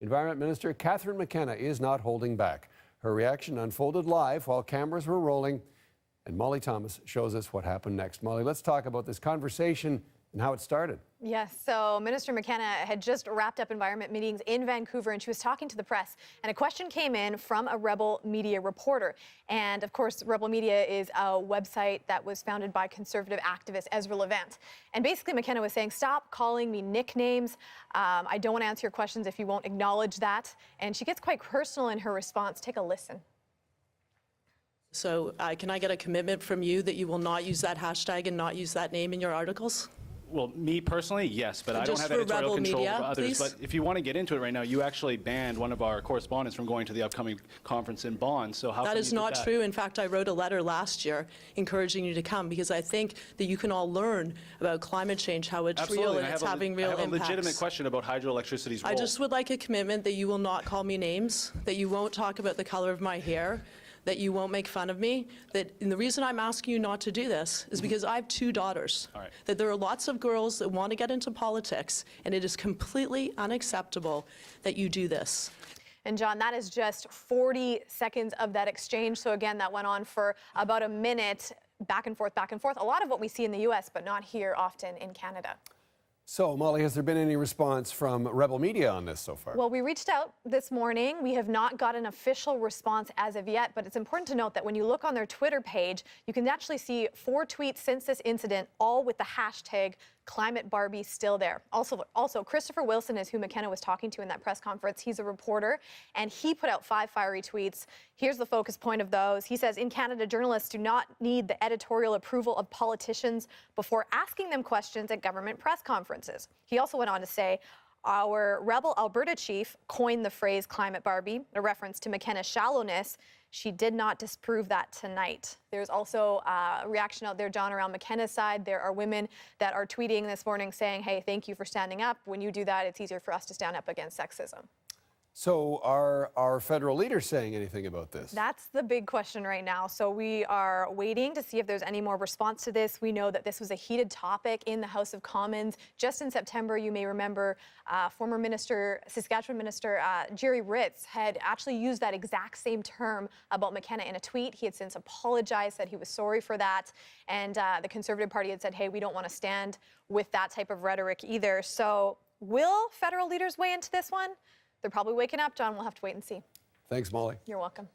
Environment Minister Catherine McKenna is not holding back. Her reaction unfolded live while cameras were rolling, and Molly Thomas shows us what happened next. Molly, let's talk about this conversation and how it started. Yes, so Minister McKenna had just wrapped up environment meetings in Vancouver, and she was talking to the press, and a question came in from a Rebel Media reporter. And of course, Rebel Media is a website that was founded by conservative activist Ezra Levant. And basically McKenna was saying, stop calling me nicknames. I don't want to answer your questions if you won't acknowledge that. And she gets quite personal in her response. Take a listen. So can I get a commitment from you that you will not use that hashtag and not use that name in your articles? Well, me personally, yes, but I don't have editorial control over others. But if you want to get into it right now, you actually banned one of our correspondents from going to the upcoming conference in Bonn. So how that is not true. In fact, I wrote a letter last year encouraging you to come because I think that you can all learn about climate change, how it's real and it's having real impacts. I have a legitimate question about hydroelectricity's role. I just would like a commitment that you will not call me names, that you won't talk about the color of my hair, that you won't make fun of me, and the reason I'm asking you not to do this is because I have 2 daughters. All right. That there are lots of girls that want to get into politics, and it is completely unacceptable that you do this. And John, that is just 40 seconds of that exchange. So again, that went on for about a minute, back and forth, back and forth. A lot of what we see in the US, but not here often in Canada. So, Molly, has there been any response from Rebel Media on this so far? Well, we reached out this morning. We have not got an official response as of yet, but it's important to note that when you look on their Twitter page, you can actually see 4 tweets since this incident, all with the hashtag Climate Barbie still there. Also, Christopher Wilson is who McKenna was talking to in that press conference. He's a reporter, and he put out 5 fiery tweets. Here's the focus point of those. He says, in Canada, journalists do not need the editorial approval of politicians before asking them questions at government press conferences. He also went on to say, our Rebel Alberta chief coined the phrase Climate Barbie, a reference to McKenna's shallowness. She did not disprove that tonight. There's also a reaction out there, John, around McKenna's side. There are women that are tweeting this morning saying, hey, thank you for standing up. When you do that, it's easier for us to stand up against sexism. So are our federal leaders saying anything about this? That's the big question right now. So we are waiting to see if there's any more response to this. We know that this was a heated topic in the House of Commons. Just in September, you may remember, former Saskatchewan Minister Jerry Ritz had actually used that exact same term about McKenna in a tweet. He had since apologized, said he was sorry for that. And the Conservative Party had said, hey, we don't want to stand with that type of rhetoric either. So will federal leaders weigh into this one? They're probably waking up, John. We'll have to wait and see. Thanks, Molly. You're welcome.